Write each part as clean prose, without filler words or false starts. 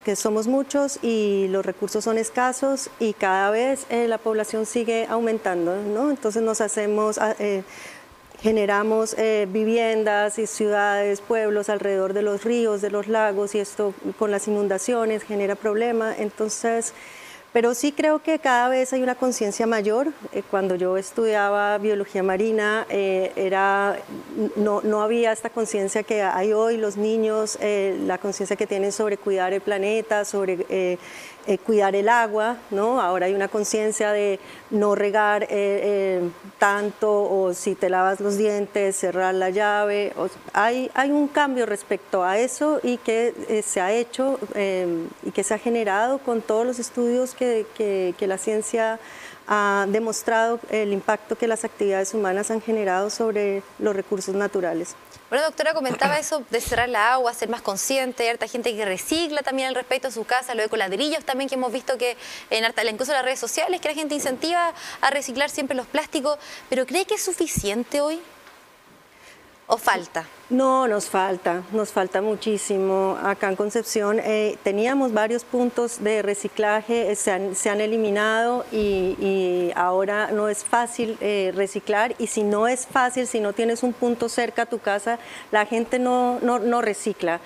que somos muchos y los recursos son escasos y cada vez la población sigue aumentando, ¿no? Entonces generamos viviendas y ciudades, pueblos alrededor de los ríos, de los lagos, y esto con las inundaciones genera problemas. Entonces, pero sí creo que cada vez hay una conciencia mayor. Cuando yo estudiaba biología marina, no había esta conciencia que hay hoy los niños, la conciencia que tienen sobre cuidar el planeta, sobre cuidar el agua, ¿no? Ahora hay una conciencia de no regar tanto, o si te lavas los dientes, cerrar la llave. Hay un cambio respecto a eso y que se ha hecho y que se ha generado con todos los estudios que la ciencia ha demostrado el impacto que las actividades humanas han generado sobre los recursos naturales. Bueno, doctora, comentaba eso de cerrar la agua, ser más consciente, hay harta gente que recicla también al respecto a su casa, lo de ecoladrillos también, que hemos visto que incluso en las redes sociales, que la gente incentiva a reciclar siempre los plásticos, pero ¿cree que es suficiente hoy? ¿O falta? No, nos falta muchísimo. Acá en Concepción teníamos varios puntos de reciclaje, se han eliminado y ahora no es fácil reciclar, y si no es fácil, si no tienes un punto cerca a tu casa, la gente no recicla.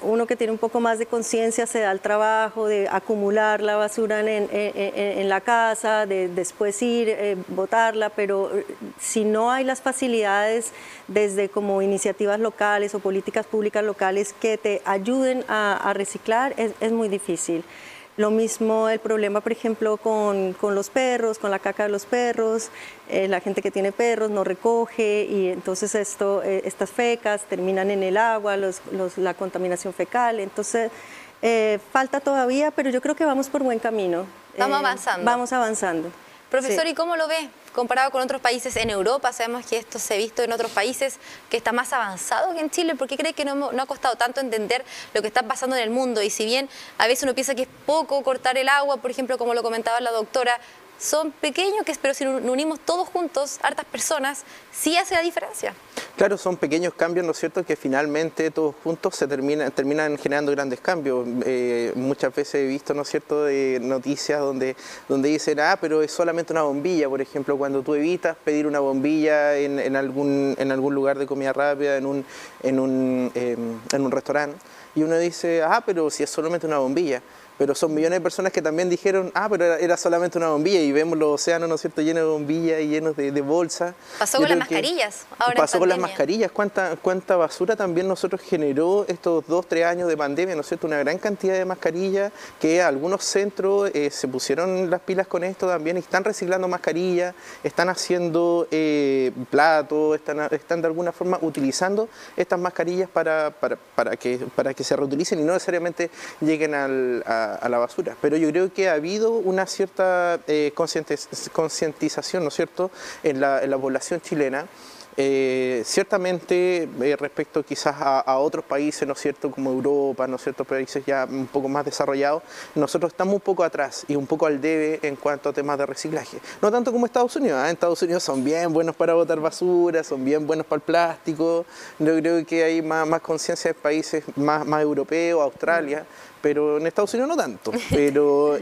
Uno que tiene un poco más de conciencia se da el trabajo de acumular la basura en la casa, de después ir, botarla, pero si no hay las facilidades desde como iniciativas locales o políticas públicas locales que te ayuden a reciclar, es muy difícil. Lo mismo el problema, por ejemplo, con los perros, con la caca de los perros. La gente que tiene perros no recoge y entonces estas fecas terminan en el agua, la contaminación fecal. Entonces, falta todavía, pero yo creo que vamos por buen camino. Vamos avanzando. Vamos avanzando. Profesor, Sí. ¿Y cómo lo ve? Comparado con otros países en Europa, sabemos que esto se ha visto en otros países que está más avanzado que en Chile. ¿Por qué cree que no ha costado tanto entender lo que está pasando en el mundo? Y si bien a veces uno piensa que es poco cortar el agua, por ejemplo, como lo comentaba la doctora, son pequeños, pero si nos unimos todos juntos, hartas personas, sí hace la diferencia. Claro, son pequeños cambios, ¿no es cierto?, que finalmente todos juntos terminan generando grandes cambios. Muchas veces he visto, ¿no es cierto?, de noticias donde dicen, pero es solamente una bombilla, por ejemplo, cuando tú evitas pedir una bombilla en algún lugar de comida rápida, en un restaurante, y uno dice, pero si es solamente una bombilla. Pero son millones de personas que también dijeron, pero era solamente una bombilla, y vemos los océanos, ¿no es cierto?, llenos de bombillas y llenos de bolsas. Pasó con las mascarillas. Pasó con las mascarillas. ¿Cuánta basura también nosotros generó estos 2-3 años de pandemia, ¿no es cierto? Una gran cantidad de mascarillas, que algunos centros se pusieron las pilas con esto también y están reciclando mascarillas, están haciendo platos, están de alguna forma utilizando estas mascarillas para que se reutilicen y no necesariamente lleguen a la basura. Pero yo creo que ha habido una cierta concientización, ¿no es cierto?, en la población chilena. Ciertamente respecto quizás a otros países, ¿no es cierto?, como Europa, ¿no es cierto?, países ya un poco más desarrollados, nosotros estamos un poco atrás y un poco al debe en cuanto a temas de reciclaje. No tanto como Estados Unidos, en Estados Unidos son bien buenos para botar basura, son bien buenos para el plástico. Yo creo que hay más conciencia de países más europeos, Australia, pero en Estados Unidos no tanto. Pero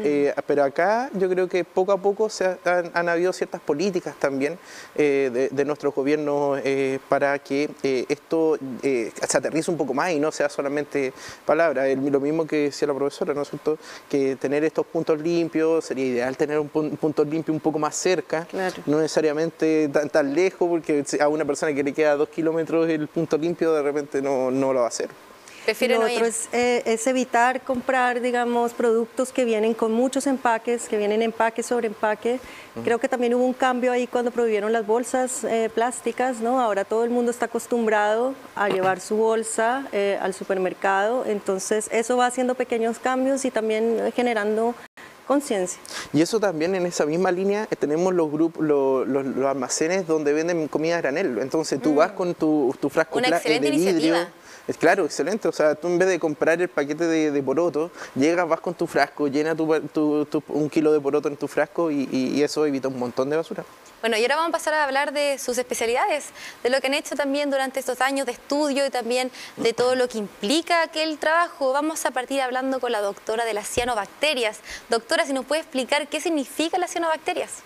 acá yo creo que poco a poco han habido ciertas políticas también de nuestros gobiernos para que esto se aterrice un poco más y no sea solamente palabras. Lo mismo que decía la profesora, ¿no es cierto?, que tener estos puntos limpios, sería ideal tener un punto limpio un poco más cerca, claro, no necesariamente tan lejos, porque a una persona que le queda 2 kilómetros el punto limpio de repente no lo va a hacer. Lo otro es evitar comprar, digamos, productos que vienen con muchos empaques, que vienen empaque sobre empaque. Creo que también hubo un cambio ahí cuando prohibieron las bolsas plásticas, ¿no? Ahora todo el mundo está acostumbrado a llevar su bolsa al supermercado, entonces eso va haciendo pequeños cambios y también generando conciencia. Y eso también, en esa misma línea, tenemos los grupos, los almacenes donde venden comida a granel. Entonces tú vas con tu frasco de vidrio. Es claro, excelente. O sea, tú en vez de comprar el paquete de poroto, llegas, vas con tu frasco, llena un kilo de poroto en tu frasco y eso evita un montón de basura. Bueno, y ahora vamos a pasar a hablar de sus especialidades, de lo que han hecho también durante estos años de estudio y también de todo lo que implica aquel trabajo. Vamos a partir hablando con la doctora de las cianobacterias. Doctora, si nos puede explicar qué significan las cianobacterias.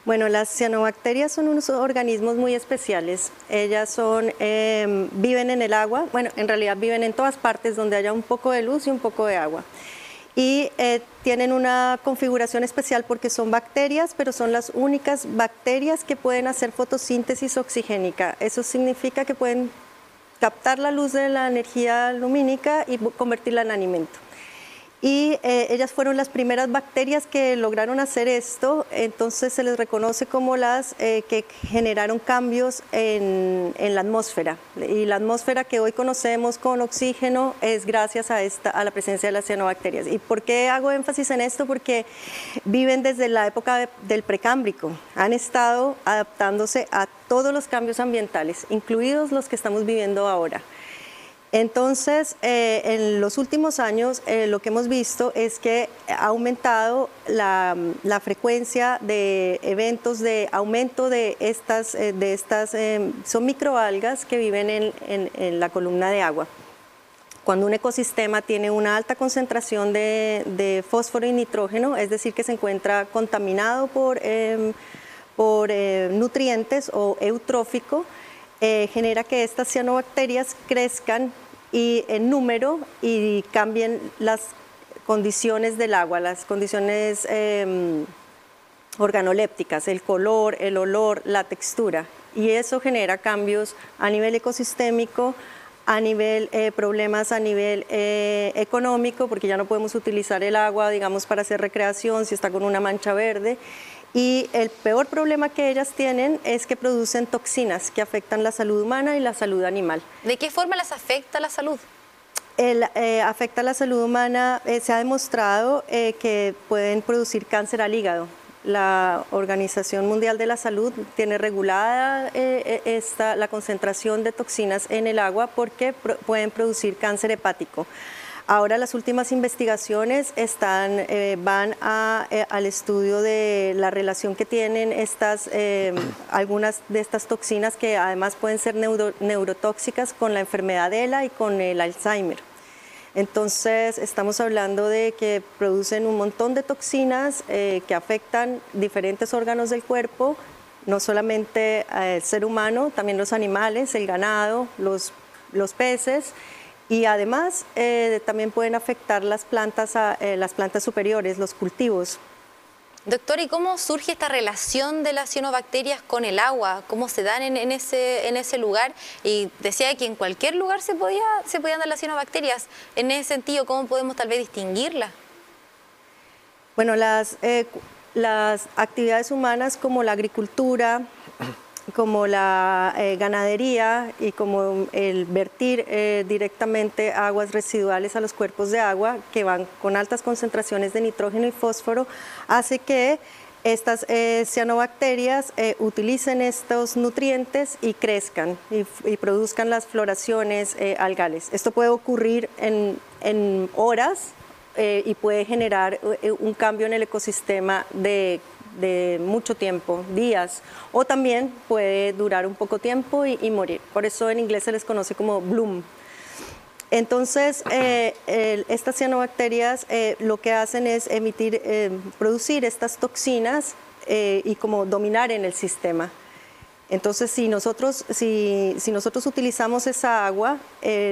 Bueno, las cianobacterias son unos organismos muy especiales. Ellas viven en el agua, bueno, en realidad viven en todas partes donde haya un poco de luz y un poco de agua. Y tienen una configuración especial porque son bacterias, pero son las únicas bacterias que pueden hacer fotosíntesis oxigénica. Eso significa que pueden captar la luz de la energía lumínica y convertirla en alimento. Y ellas fueron las primeras bacterias que lograron hacer esto, entonces se les reconoce como las que generaron cambios en la atmósfera. Y la atmósfera que hoy conocemos con oxígeno es gracias a la presencia de las cianobacterias. ¿Y por qué hago énfasis en esto? Porque viven desde la época del Precámbrico, han estado adaptándose a todos los cambios ambientales, incluidos los que estamos viviendo ahora. Entonces, en los últimos años lo que hemos visto es que ha aumentado la frecuencia de eventos de aumento de estas son microalgas que viven en la columna de agua. Cuando un ecosistema tiene una alta concentración de fósforo y nitrógeno, es decir, que se encuentra contaminado por nutrientes o eutrófico, genera que estas cianobacterias crezcan en número y cambien las condiciones del agua, las condiciones organolépticas, el color, el olor, la textura. Y eso genera cambios a nivel ecosistémico, a nivel problemas a nivel económico, porque ya no podemos utilizar el agua, digamos, para hacer recreación si está con una mancha verde. Y el peor problema que ellas tienen es que producen toxinas que afectan la salud humana y la salud animal. ¿De qué forma las afecta la salud? Afecta la salud humana, se ha demostrado que pueden producir cáncer al hígado. La Organización Mundial de la Salud tiene regulada la concentración de toxinas en el agua porque pueden producir cáncer hepático. Ahora las últimas investigaciones van al estudio de la relación que tienen algunas de estas toxinas que además pueden ser neurotóxicas con la enfermedad de ELA y con el Alzheimer. Entonces estamos hablando de que producen un montón de toxinas que afectan diferentes órganos del cuerpo, no solamente al ser humano, también los animales, el ganado, los peces. Y además también pueden afectar las plantas superiores, los cultivos. Doctor, ¿y cómo surge esta relación de las cianobacterias con el agua? ¿Cómo se dan en ese lugar? Y decía que en cualquier lugar se podían dar las cianobacterias. En ese sentido, ¿cómo podemos tal vez distinguirlas? Bueno, las actividades humanas como la agricultura, como la ganadería y como el vertir directamente aguas residuales a los cuerpos de agua que van con altas concentraciones de nitrógeno y fósforo, hace que estas cianobacterias utilicen estos nutrientes y crezcan y produzcan las floraciones algales. Esto puede ocurrir en horas y puede generar un cambio en el ecosistema de mucho tiempo, días, o también puede durar un poco tiempo y morir. Por eso en inglés se les conoce como bloom. Entonces, estas cianobacterias lo que hacen es producir estas toxinas y como dominar en el sistema. Entonces, si nosotros utilizamos esa agua,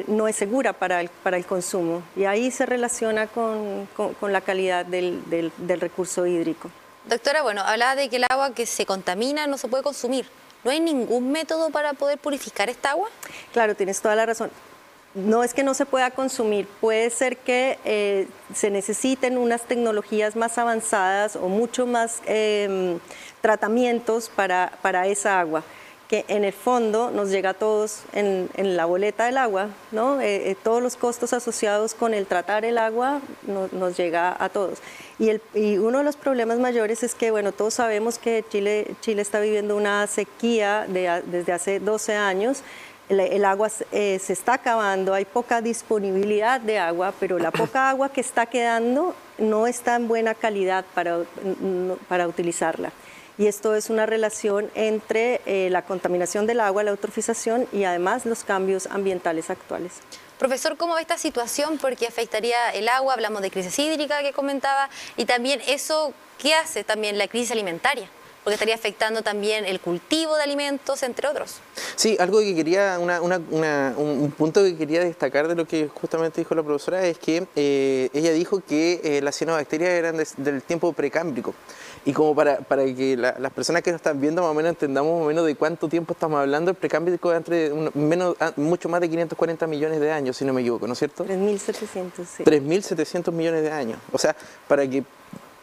no es segura para el consumo, y ahí se relaciona con la calidad del recurso hídrico. Doctora, bueno, hablaba de que el agua que se contamina no se puede consumir. ¿No hay ningún método para poder purificar esta agua? Claro, tienes toda la razón. No es que no se pueda consumir, puede ser que se necesiten unas tecnologías más avanzadas o mucho más tratamientos para esa agua, que en el fondo nos llega a todos en la boleta del agua, ¿no? Todos los costos asociados con el tratar el agua nos llega a todos. Y uno de los problemas mayores es que, bueno, todos sabemos que Chile está viviendo una sequía desde hace 12 años, el agua se está acabando, hay poca disponibilidad de agua, pero la poca agua que está quedando no está en buena calidad para utilizarla. Y esto es una relación entre la contaminación del agua, la eutrofización y además los cambios ambientales actuales. Profesor, ¿cómo ve esta situación? Porque afectaría el agua, hablamos de crisis hídrica que comentaba, y también eso, ¿qué hace también la crisis alimentaria? Porque estaría afectando también el cultivo de alimentos, entre otros. Sí, algo que quería, un punto que quería destacar de lo que justamente dijo la profesora es que ella dijo que las cianobacterias eran del tiempo precámbrico. Y como para que las personas que nos están viendo más o menos entendamos más o menos de cuánto tiempo estamos hablando, el precámbrico es entre mucho más de 540 millones de años, si no me equivoco, ¿no es cierto? 3.700, sí. 3.700 millones de años. O sea, para que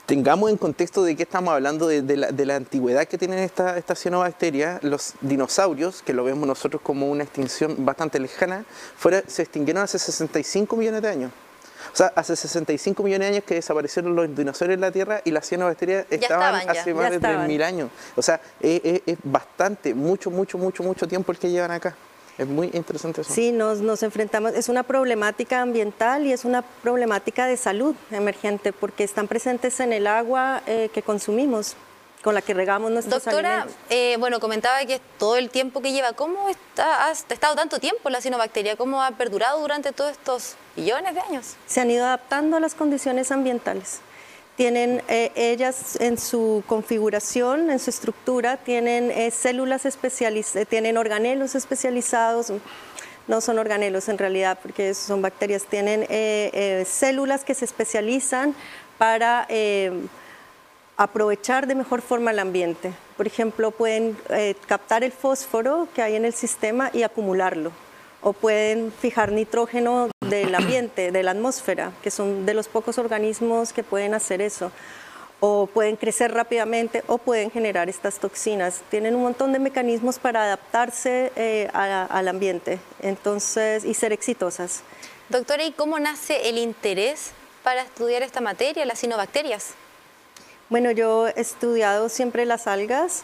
tengamos en contexto de qué estamos hablando, de la antigüedad que tienen estas cianobacterias, los dinosaurios, que lo vemos nosotros como una extinción bastante lejana, se extinguieron hace 65 millones de años. O sea, hace 65 millones de años que desaparecieron los dinosaurios en la Tierra y las cianobacterias estaban hace más de 3.000 años. O sea, es bastante, mucho tiempo el que llevan acá. Es muy interesante eso. Sí, nos enfrentamos, es una problemática ambiental y es una problemática de salud emergente porque están presentes en el agua que consumimos, con la que regamos nuestros alimentos. Doctora, bueno, comentaba que todo el tiempo que lleva, ¿cómo ha estado tanto tiempo la cianobacteria? ¿Cómo ha perdurado durante todos estos billones de años? Se han ido adaptando a las condiciones ambientales. Tienen ellas en su configuración, en su estructura, tienen células especializadas, tienen organelos especializados, no son organelos en realidad porque son bacterias, tienen células que se especializan para aprovechar de mejor forma el ambiente. Por ejemplo, pueden captar el fósforo que hay en el sistema y acumularlo. O pueden fijar nitrógeno del ambiente, de la atmósfera, que son de los pocos organismos que pueden hacer eso. O pueden crecer rápidamente o pueden generar estas toxinas. Tienen un montón de mecanismos para adaptarse al ambiente, entonces, y ser exitosas. Doctora, ¿y cómo nace el interés para estudiar esta materia, las cianobacterias? Bueno, yo he estudiado siempre las algas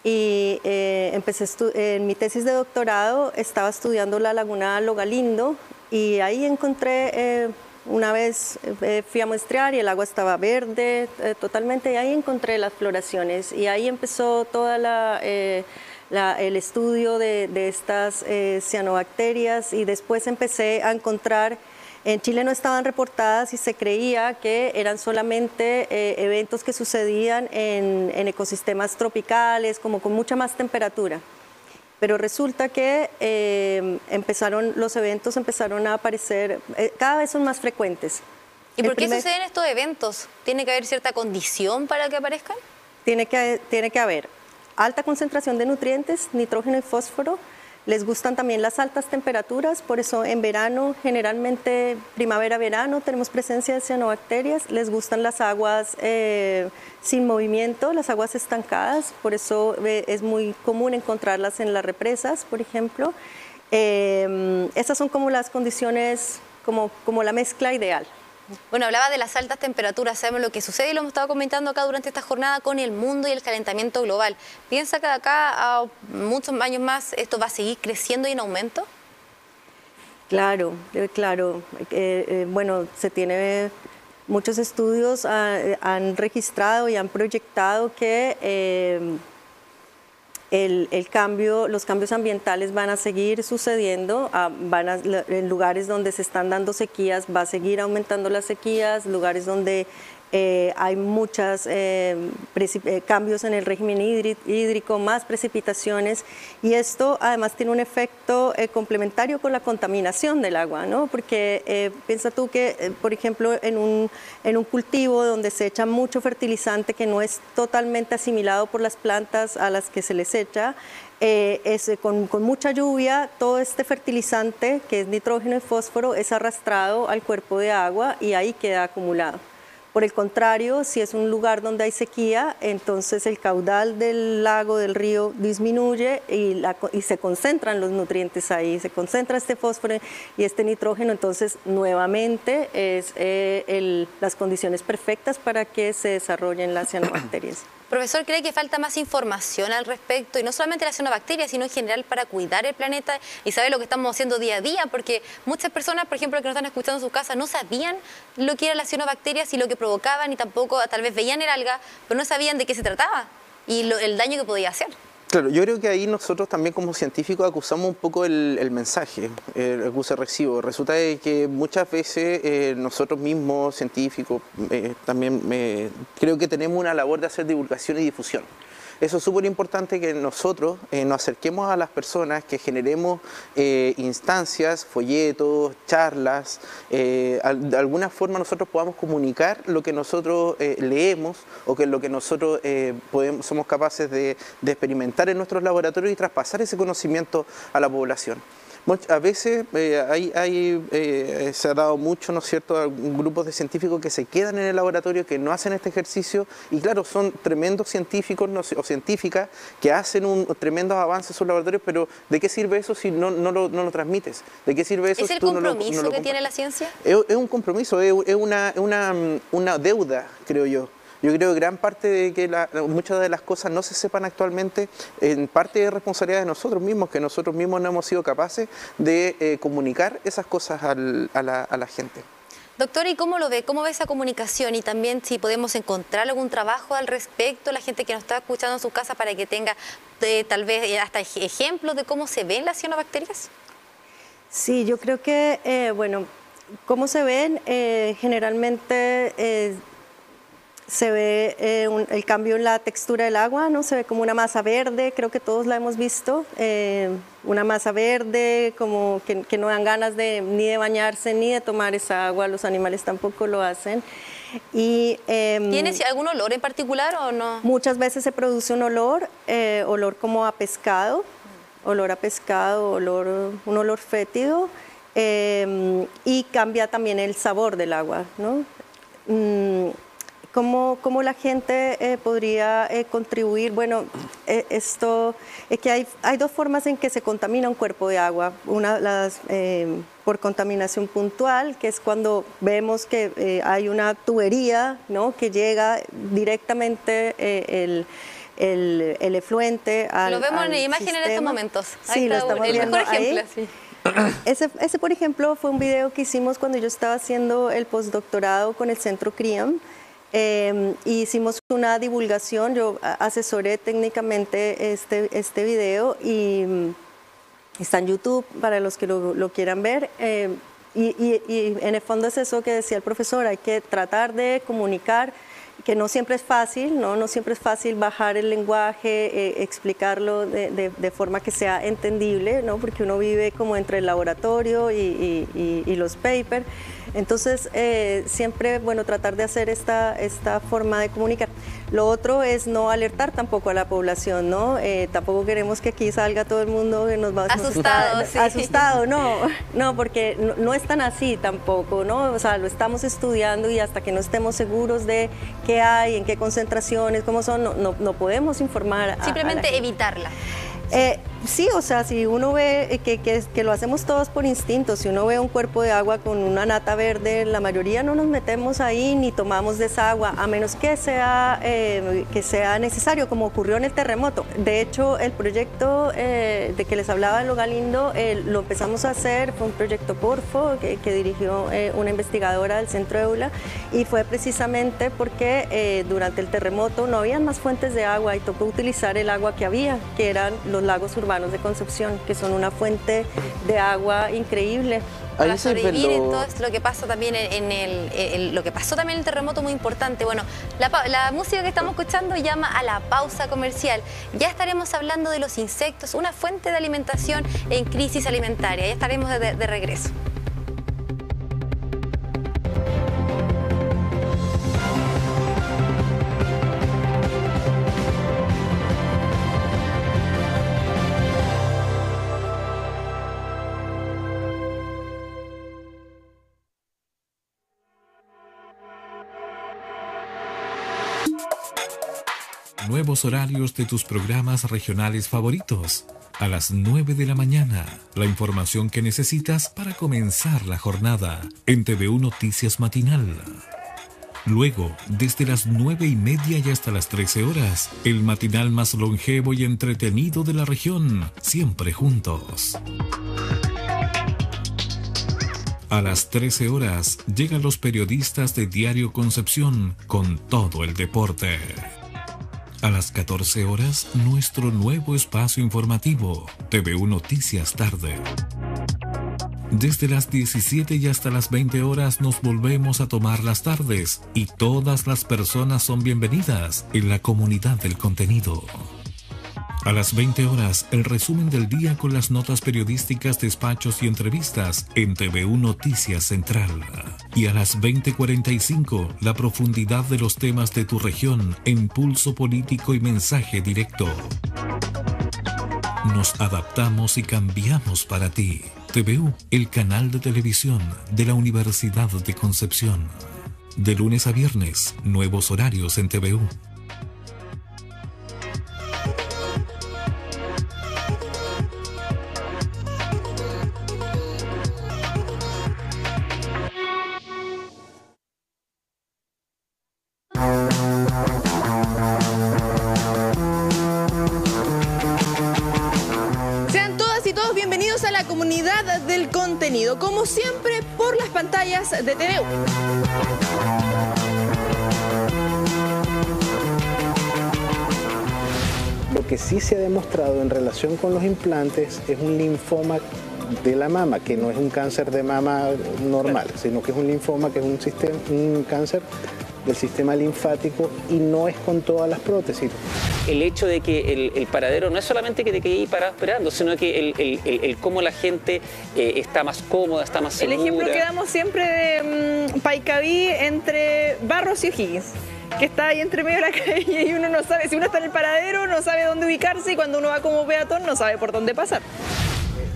y empecé en mi tesis de doctorado, estaba estudiando la laguna Logalindo y ahí encontré, una vez fui a muestrear y el agua estaba verde totalmente y ahí encontré las floraciones y ahí empezó toda el estudio de estas cianobacterias y después empecé a encontrar. En Chile no estaban reportadas y se creía que eran solamente eventos que sucedían en ecosistemas tropicales, como con mucha más temperatura. Pero resulta que los eventos empezaron a aparecer, cada vez son más frecuentes. ¿Y por qué suceden estos eventos? ¿Tiene que haber cierta condición para que aparezcan? Tiene que haber alta concentración de nutrientes, nitrógeno y fósforo. Les gustan también las altas temperaturas, por eso en verano, generalmente primavera-verano, tenemos presencia de cianobacterias. Les gustan las aguas sin movimiento, las aguas estancadas, por eso es muy común encontrarlas en las represas, por ejemplo. Estas son como las condiciones, como la mezcla ideal. Bueno, hablaba de las altas temperaturas, sabemos lo que sucede y lo hemos estado comentando acá durante esta jornada con el mundo y el calentamiento global. ¿Piensa que de acá a muchos años más esto va a seguir creciendo y en aumento? Claro. Bueno, se tiene muchos estudios, han registrado y han proyectado que los cambios ambientales van a seguir sucediendo, en lugares donde se están dando sequías va a seguir aumentando las sequías, lugares donde hay muchos cambios en el régimen hídrico, más precipitaciones y esto además tiene un efecto complementario con la contaminación del agua, ¿no? Porque piensa tú que, por ejemplo, en un cultivo donde se echa mucho fertilizante que no es totalmente asimilado por las plantas a las que se les echa, con mucha lluvia, todo este fertilizante, que es nitrógeno y fósforo, es arrastrado al cuerpo de agua y ahí queda acumulado. Por el contrario, si es un lugar donde hay sequía, entonces el caudal del lago, del río, disminuye y se concentran los nutrientes ahí, se concentra este fósforo y este nitrógeno, entonces nuevamente es las condiciones perfectas para que se desarrollen las cianobacterias. Profesor, ¿cree que falta más información al respecto? Y no solamente la cianobacteria, sino en general para cuidar el planeta y saber lo que estamos haciendo día a día, porque muchas personas, por ejemplo, que nos están escuchando en sus casas, no sabían lo que eran las cianobacterias y lo que provocaban, y tampoco, tal vez veían el alga, pero no sabían de qué se trataba y el daño que podía hacer. Claro, yo creo que ahí nosotros también como científicos acusamos un poco el mensaje, el acuse recibo. Resulta de que muchas veces nosotros mismos, científicos, también creo que tenemos una labor de hacer divulgación y difusión. Eso es súper importante, que nosotros nos acerquemos a las personas, que generemos instancias, folletos, charlas, de alguna forma nosotros podamos comunicar lo que nosotros leemos o que lo que nosotros somos capaces de experimentar en nuestros laboratorios y traspasar ese conocimiento a la población. A veces se ha dado mucho, ¿no es cierto?, grupos de científicos que se quedan en el laboratorio, que no hacen este ejercicio, y claro, son tremendos científicos o científicas que hacen tremendos avances en sus laboratorios, pero ¿de qué sirve eso si no lo transmites? ¿De qué sirve eso? ¿Es el compromiso que tiene la ciencia? Es un compromiso, es una deuda, creo yo. Yo creo que gran parte de que muchas de las cosas no se sepan actualmente, en parte es responsabilidad de nosotros mismos, que nosotros mismos no hemos sido capaces de comunicar esas cosas a la gente. Doctora, ¿y cómo lo ve? ¿Cómo ve esa comunicación? Y también si podemos encontrar algún trabajo al respecto, la gente que nos está escuchando en sus casas, para que tenga tal vez hasta ejemplos de cómo se ven las cianobacterias. Sí, yo creo que, bueno, cómo se ven, generalmente se ve el cambio en la textura del agua, ¿no? Se ve como una masa verde, creo que todos la hemos visto, una masa verde, como que no dan ganas ni de bañarse ni de tomar esa agua, los animales tampoco lo hacen. Y, ¿tiene algún olor en particular o no? Muchas veces se produce un olor como a pescado, un olor fétido, y cambia también el sabor del agua, ¿no? ¿Cómo la gente podría contribuir? Bueno, esto es que hay dos formas en que se contamina un cuerpo de agua. Una, por contaminación puntual, que es cuando vemos que hay una tubería, ¿no?, que llega directamente el efluente al Lo vemos al en imagen sistema. en estos momentos. Sí, lo estamos el viendo mejor ejemplo, ahí. sí. Ese, por ejemplo, fue un video que hicimos cuando yo estaba haciendo el postdoctorado con el Centro CRIAM. Hicimos una divulgación, yo asesoré técnicamente este video y está en YouTube para los que lo quieran ver. Y en el fondo es eso que decía el profesor, hay que tratar de comunicar, que no siempre es fácil, no siempre es fácil bajar el lenguaje, explicarlo de forma que sea entendible, ¿no? Porque uno vive como entre el laboratorio y los papers. Entonces, siempre, bueno, tratar de hacer esta forma de comunicar. Lo otro es no alertar tampoco a la población, ¿no? Tampoco queremos que aquí salga todo el mundo que nos va asustado, sí. Asustado, no, porque no es tan así tampoco, ¿no? O sea, lo estamos estudiando y hasta que no estemos seguros de qué hay, en qué concentraciones, cómo son, no podemos informar. Simplemente evitarla. Sí, o sea, si uno ve que lo hacemos todos por instinto, si uno ve un cuerpo de agua con una nata verde, la mayoría no nos metemos ahí ni tomamos de esa agua, a menos que sea necesario, como ocurrió en el terremoto. De hecho, el proyecto de que les hablaba de Lo Galindo, lo empezamos a hacer, fue un proyecto Porfo que dirigió una investigadora del Centro EULA, y fue precisamente porque durante el terremoto no habían más fuentes de agua y tocó utilizar el agua que había, que eran los lagos urbanos de Concepción, que son una fuente de agua increíble. Para sobrevivir en todo lo que pasa también lo que pasó también en el terremoto, muy importante. Bueno, la música que estamos escuchando llama a la pausa comercial. Ya estaremos hablando de los insectos, una fuente de alimentación en crisis alimentaria. Ya estaremos de regreso. Nuevos horarios de tus programas regionales favoritos. A las 9 de la mañana, la información que necesitas para comenzar la jornada en TVU Noticias Matinal. Luego, desde las 9:30 y hasta las 13 horas, el matinal más longevo y entretenido de la región, siempre juntos. A las 13 horas llegan los periodistas de Diario Concepción con todo el deporte. A las 14 horas, nuestro nuevo espacio informativo, TVU Noticias Tarde. Desde las 17 y hasta las 20 horas nos volvemos a tomar las tardes y todas las personas son bienvenidas en la comunidad del contenido. A las 20 horas, el resumen del día con las notas periodísticas, despachos y entrevistas en TVU Noticias Central. Y a las 20:45, la profundidad de los temas de tu región en Pulso Político y Mensaje Directo. Nos adaptamos y cambiamos para ti. TVU, el canal de televisión de la Universidad de Concepción. De lunes a viernes, nuevos horarios en TVU. Como siempre, por las pantallas de TVU. Lo que sí se ha demostrado en relación con los implantes es un linfoma de la mama, que no es un cáncer de mama normal, sino que es un linfoma, que es un cáncer del sistema linfático y no es con todas las prótesis. El hecho de que el paradero no es solamente que te quedes ahí parado esperando, sino que el cómo la gente está más cómoda, está más segura. El ejemplo que damos siempre de Paicaví entre Barros y O'Higgins, que está ahí entre medio de la calle y uno no sabe, si uno está en el paradero no sabe dónde ubicarse y cuando uno va como peatón no sabe por dónde pasar.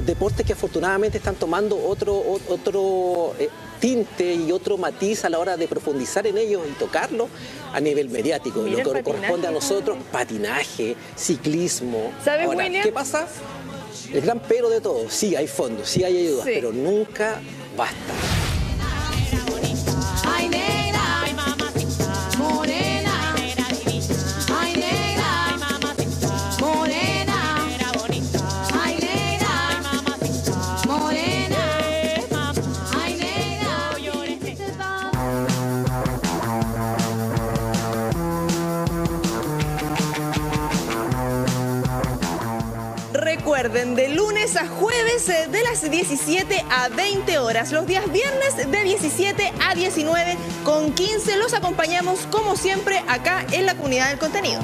Deportes que afortunadamente están tomando otro tinte y otro matiz a la hora de profundizar en ellos y tocarlo a nivel mediático. Mira, lo que corresponde a nosotros, patinaje, ciclismo. ¿Sabes, Ahora, William? ¿qué pasa? El gran pero de todo, sí hay fondos, sí hay ayudas, sí, pero nunca basta. Ay, negra, ay, mamacita, morena, negra divina. Ay, negra, ay, mamacita, morena, negra bonita. Ay, negra, ay, mamacita, morena, ay, negra, no llores que se va. Recuerden, de lunes a jueves de las 17 a 20 horas. Los días viernes de 17 a 19:15 los acompañamos como siempre acá en la comunidad del contenido.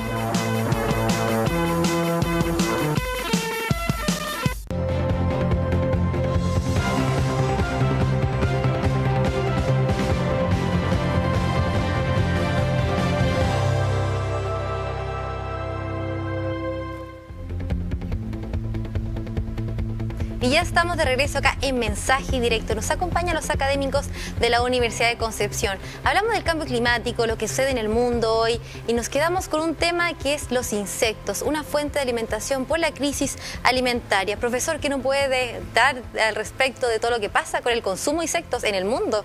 Y ya estamos de regreso acá en Mensaje Directo. Nos acompañan los académicos de la Universidad de Concepción. Hablamos del cambio climático, lo que sucede en el mundo hoy, y nos quedamos con un tema que es los insectos, una fuente de alimentación por la crisis alimentaria. Profesor, ¿qué nos puede dar al respecto de todo lo que pasa con el consumo de insectos en el mundo?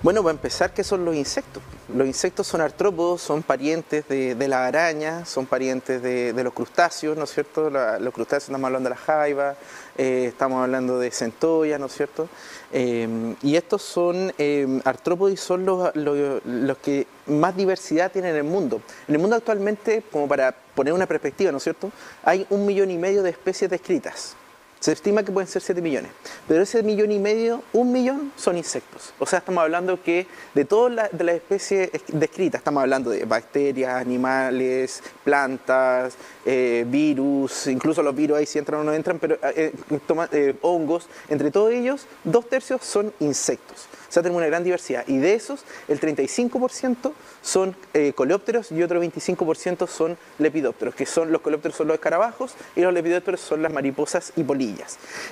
Bueno, para empezar, ¿qué son los insectos? Los insectos son artrópodos, son parientes de las arañas, son parientes de los crustáceos, ¿no es cierto? Los crustáceos, estamos hablando de la jaiba, estamos hablando de centollas, ¿no es cierto? Y estos son artrópodos y son los que más diversidad tienen en el mundo. En el mundo actualmente, como para poner una perspectiva, ¿no es cierto?, hay 1,5 millones de especies descritas. Se estima que pueden ser 7 millones, pero ese 1,5 millones, 1 millón son insectos. O sea, estamos hablando que de todas las especies descritas, estamos hablando de bacterias, animales, plantas, virus, incluso los virus ahí sí entran o no entran, pero hongos, entre todos ellos, 2/3 son insectos. O sea, tenemos una gran diversidad, y de esos, el 35% son coleópteros y otro 25% son lepidópteros, que son los coleópteros son los escarabajos y los lepidópteros son las mariposas y polillas.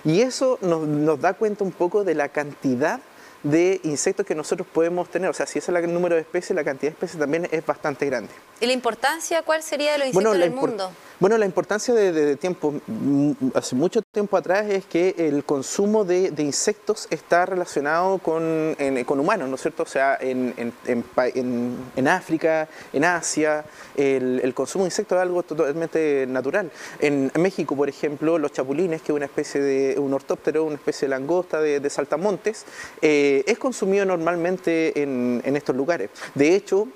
Y eso nos da cuenta un poco de la cantidad de insectos que nosotros podemos tener. O sea, si ese es el número de especies, la cantidad de especies también es bastante grande. ¿Y la importancia cuál sería de los insectos en el mundo? Bueno, la importancia de tiempo, hace mucho tiempo atrás, es que el consumo de insectos está relacionado con humanos, ¿no es cierto? O sea, en África, en Asia, el consumo de insectos es algo totalmente natural. En México, por ejemplo, los chapulines, que es una especie de un ortóptero, una especie de langosta de saltamontes, es consumido normalmente en estos lugares. De hecho,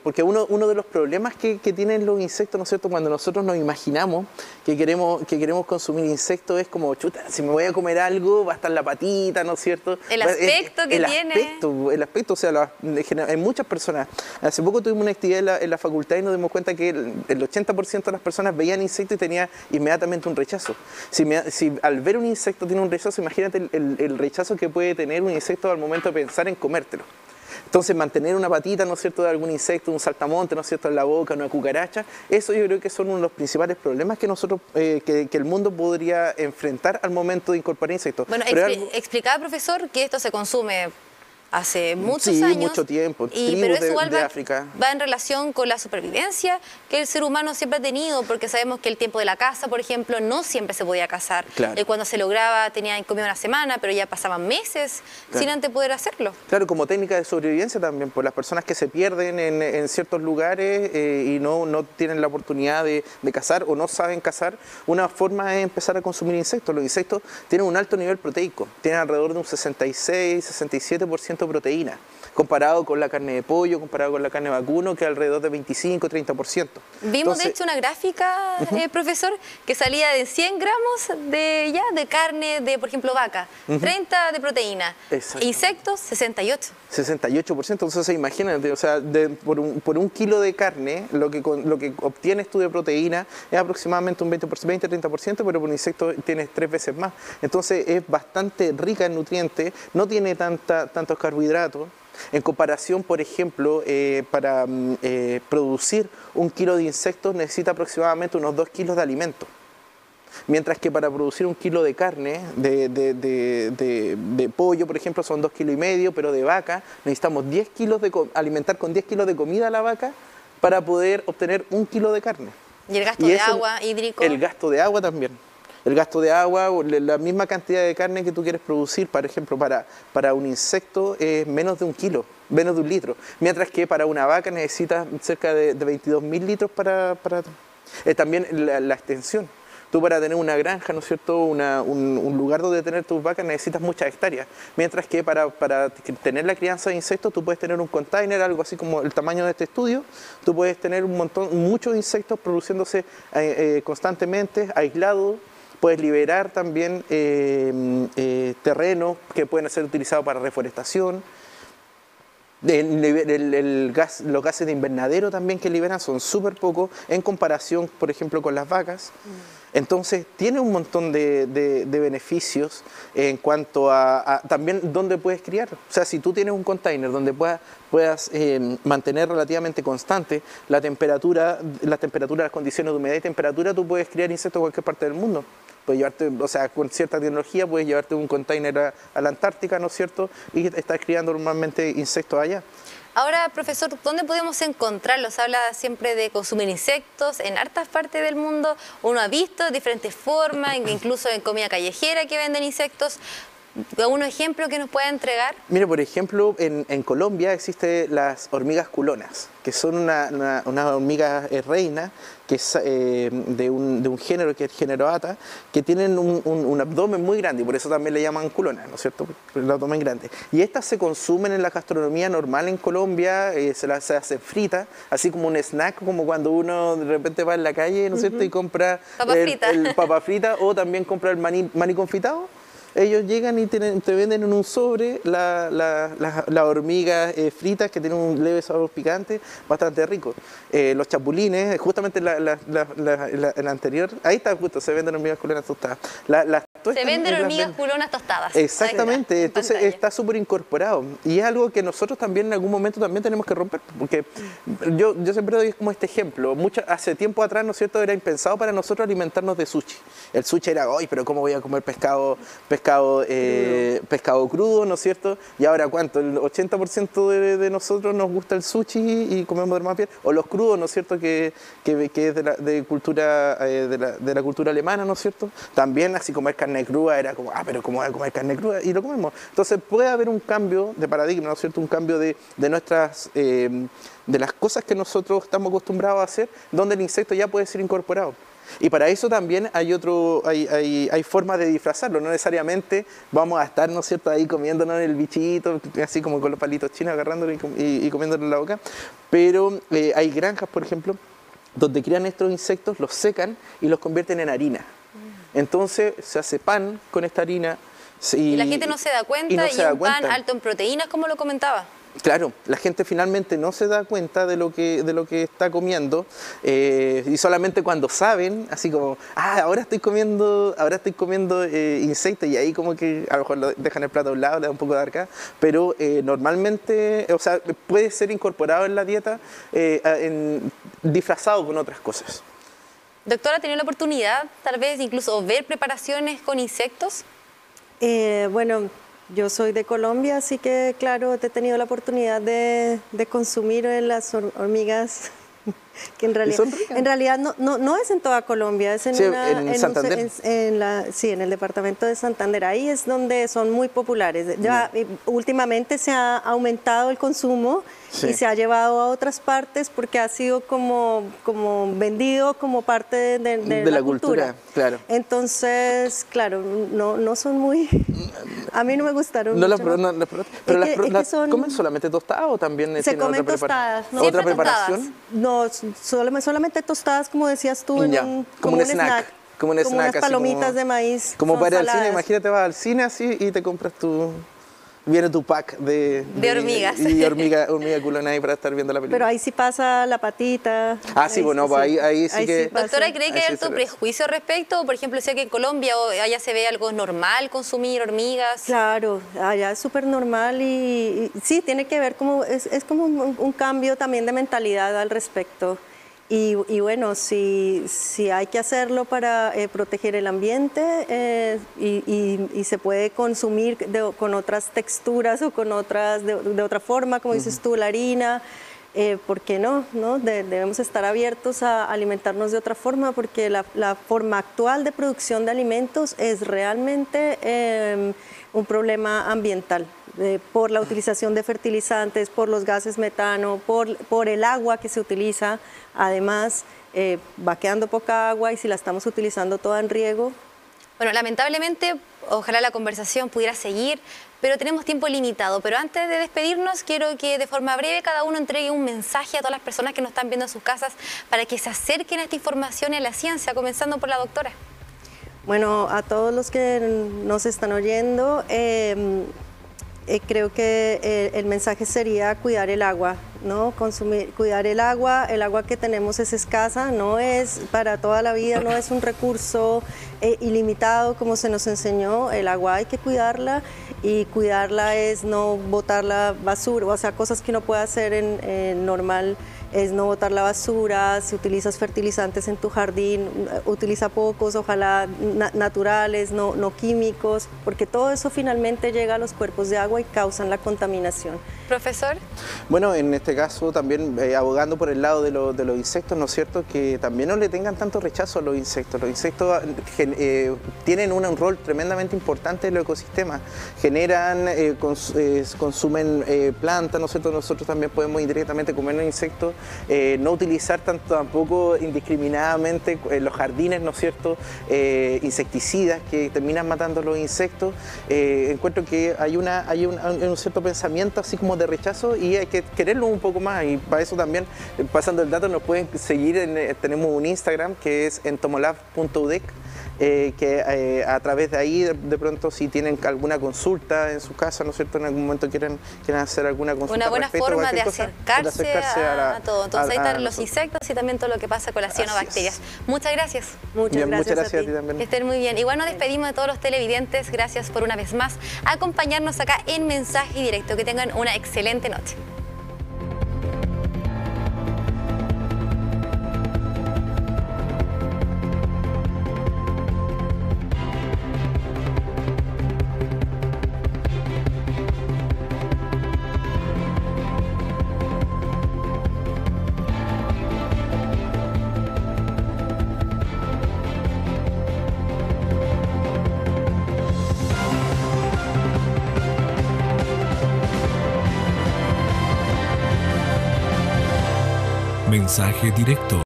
porque uno de los problemas que tienen los insectos, ¿no es cierto?, cuando nosotros nos imaginamos que queremos consumir insectos, es como, chuta, si me voy a comer algo, va a estar la patita, ¿no es cierto? El aspecto que tiene. El aspecto, o sea, hay muchas personas. Hace poco tuvimos una actividad en la facultad y nos dimos cuenta que el 80% de las personas veían insectos y tenía inmediatamente un rechazo. Si al ver un insecto tiene un rechazo, imagínate el rechazo que puede tener un insecto al momento de pensar en comértelo. Entonces, mantener una patita, ¿no es cierto?, de algún insecto, un saltamonte, ¿no es cierto?, en la boca, una cucaracha, eso yo creo que son uno de los principales problemas que nosotros, que el mundo podría enfrentar al momento de incorporar insectos. Bueno, explicaba, profesor, que esto se consume hace muchos años. Mucho tiempo, pero eso igual de África. Va en relación con la supervivencia que el ser humano siempre ha tenido, porque sabemos que el tiempo de la caza, por ejemplo, no siempre se podía cazar. Claro. Cuando se lograba tenían comida una semana, pero ya pasaban meses sin antes poder hacerlo. Claro, como técnica de sobrevivencia también, por las personas que se pierden en ciertos lugares y no tienen la oportunidad de cazar o no saben cazar, una forma es empezar a consumir insectos. Los insectos tienen un alto nivel proteico, tienen alrededor de un 66-67% de proteína, comparado con la carne de pollo, comparado con la carne de vacuno, que es alrededor de 25-30%. Vimos de hecho una gráfica, profesor, que salía de 100 gramos de carne de, por ejemplo, vaca, 30 de proteína, insectos 68. 68%, entonces imagínate, o sea, por un kilo de carne, lo que obtienes tú de proteína es aproximadamente un 20-30%, pero por un insecto tienes 3 veces más. Entonces es bastante rica en nutrientes, no tiene tantos carbohidratos. En comparación, por ejemplo, para producir un kilo de insectos necesita aproximadamente unos 2 kilos de alimento. Mientras que para producir un kilo de carne, de pollo, por ejemplo, son 2,5 kilos, pero de vaca necesitamos 10 kilos alimentar con 10 kilos de comida a la vaca para poder obtener 1 kilo de carne. ¿Y el gasto de agua hídrico? El gasto de agua también. El gasto de agua, la misma cantidad de carne que tú quieres producir, por ejemplo, para un insecto es menos de 1 kilo, menos de 1 litro. Mientras que para una vaca necesitas cerca de 22.000 litros para también la extensión. Tú para tener una granja, ¿no es cierto?, un lugar donde tener tus vacas necesitas muchas hectáreas. Mientras que para tener la crianza de insectos tú puedes tener un container, algo así como el tamaño de este estudio. Tú puedes tener muchos insectos produciéndose constantemente, aislados. Puedes liberar también terrenos que pueden ser utilizados para reforestación. Los gases de invernadero también que liberan son súper pocos en comparación, por ejemplo, con las vacas. Entonces, tiene un montón de beneficios en cuanto a también dónde puedes criar. O sea, si tú tienes un container donde puedas mantener relativamente constante la temperatura, las condiciones de humedad y temperatura, tú puedes criar insectos en cualquier parte del mundo. Puedes llevarte, o sea, con cierta tecnología puedes llevarte un container a la Antártica, ¿no es cierto? Y estás criando normalmente insectos allá. Ahora, profesor, ¿dónde podemos encontrarlos? Habla siempre de consumir insectos en hartas partes del mundo. Uno ha visto diferentes formas, incluso en comida callejera que venden insectos. ¿Algún ejemplo que nos pueda entregar? Mire, por ejemplo, en Colombia existen las hormigas culonas, que son una hormiga reina, que es de un género que es el género Ata, que tienen un abdomen muy grande y por eso también le llaman culonas, ¿no es cierto? El abdomen grande. Y estas se consumen en la gastronomía normal en Colombia, se hacen fritas, así como un snack, como cuando uno de repente va en la calle, ¿no es cierto? Y compra el papa frita o también compra el maní confitado. Ellos llegan y te venden en un sobre las hormigas fritas que tienen un leve sabor picante, bastante rico. Los chapulines, justamente la anterior, ahí está justo, se venden hormigas culonas tostadas. Se venden hormigas culonas tostadas. Exactamente, entonces está súper incorporado. Y es algo que nosotros también en algún momento también tenemos que romper, porque yo siempre doy como este ejemplo. Hace tiempo atrás, ¿no es cierto?, era impensado para nosotros alimentarnos de sushi. El sushi era, ¡ay, pero cómo voy a comer pescado pescado crudo, ¿no es cierto? Y ahora, ¿cuánto? El 80% de nosotros nos gusta el sushi y comemos más bien, o los crudos, ¿no es cierto? Que es de la cultura alemana, ¿no es cierto? También así comer carne cruda era como, pero ¿cómo voy a comer carne cruda? Y lo comemos. Entonces puede haber un cambio de paradigma, ¿no es cierto? Un cambio de nuestras... de las cosas que nosotros estamos acostumbrados a hacer, donde el insecto ya puede ser incorporado. Y para eso también hay formas de disfrazarlo, no necesariamente vamos a estar, ¿no es cierto?, ahí comiéndonos el bichito, así como con los palitos chinos, agarrándolo y comiéndolo en la boca, pero hay granjas, por ejemplo, donde crían estos insectos, los secan y los convierten en harina. Entonces se hace pan con esta harina. Y la gente no se da cuenta, y un pan alto en proteínas, como lo comentaba. Claro, la gente finalmente no se da cuenta de lo que está comiendo, y solamente cuando saben, así como, ahora estoy comiendo insectos, y ahí como que a lo mejor lo dejan el plato a un lado, le da un poco de arca, pero normalmente, o sea, puede ser incorporado en la dieta disfrazado con otras cosas. Doctora, ¿ha tenido la oportunidad, tal vez, incluso ver preparaciones con insectos? Bueno, yo soy de Colombia, así que, claro, he tenido la oportunidad de consumir las hormigas, que en realidad no es en toda Colombia, es en Santander. En el departamento de Santander. Ahí es donde son muy populares. Ya últimamente se ha aumentado el consumo y se ha llevado a otras partes porque ha sido como vendido como parte de la cultura. Claro. Entonces, claro, no son muy... A mí no me gustaron mucho. Pero las ¿comen solamente tostadas o también se comen tostadas? ¿Otra preparación? No, solamente tostadas, como decías tú, como un snack. Como unas palomitas de maíz. Como para ir al cine, imagínate, vas al cine así y te compras viene tu pack de hormigas. Y hormiga culona ahí para estar viendo la película. Pero ahí sí pasa la patita. Sí, bueno, pues ahí sí que... Doctora, ¿cree que hay alto prejuicio al respecto? Por ejemplo, sé que en Colombia allá se ve algo normal consumir hormigas. Claro, allá es súper normal y sí, tiene que ver es como un cambio también de mentalidad al respecto. Y bueno, si hay que hacerlo para proteger el ambiente y se puede consumir con otras texturas o con de otra forma, como dices tú, la harina, ¿por qué no? Debemos estar abiertos a alimentarnos de otra forma porque la forma actual de producción de alimentos es realmente un problema ambiental. Por la utilización de fertilizantes, por los gases metano, por el agua que se utiliza. Además, va quedando poca agua y si la estamos utilizando toda en riego. Bueno, lamentablemente, ojalá la conversación pudiera seguir, pero tenemos tiempo limitado. Pero antes de despedirnos, quiero que de forma breve cada uno entregue un mensaje a todas las personas que nos están viendo en sus casas para que se acerquen a esta información y a la ciencia, comenzando por la doctora. Bueno, a todos los que nos están oyendo, creo que el mensaje sería cuidar el agua, ¿no? Cuidar el agua que tenemos es escasa, no es para toda la vida, no es un recurso ilimitado como se nos enseñó. El agua hay que cuidarla y cuidarla es no botar la basura, o sea, cosas que uno puede hacer en normal. Es no botar la basura, si utilizas fertilizantes en tu jardín, utiliza pocos, ojalá naturales, no químicos, porque todo eso finalmente llega a los cuerpos de agua y causan la contaminación. Profesor. Bueno, en este caso también abogando por el lado de los insectos, ¿no es cierto? Que también no le tengan tanto rechazo a los insectos. Los insectos tienen un rol tremendamente importante en el ecosistema. Generan, consumen plantas, ¿no es cierto? Nosotros también podemos indirectamente comer los insectos. No utilizar tampoco indiscriminadamente en los jardines, ¿no es cierto?, insecticidas que terminan matando a los insectos. Encuentro que hay un cierto pensamiento así como de rechazo y hay que quererlo un poco más, y para eso también, pasando el dato, nos pueden seguir, tenemos un Instagram que es entomolab.udec, que a través de ahí de pronto si tienen alguna consulta en su casa, ¿no es cierto?, en algún momento quieren hacer alguna consulta. Una buena forma de acercarse a todo. Entonces ahí están los insectos y también todo lo que pasa con las cianobacterias. Muchas gracias. Muchas gracias a ti también. Que estén muy bien. Igual nos despedimos de todos los televidentes. Gracias por una vez más acompañarnos acá en Mensaje Directo. Que tengan una excelente noche. Mensaje directo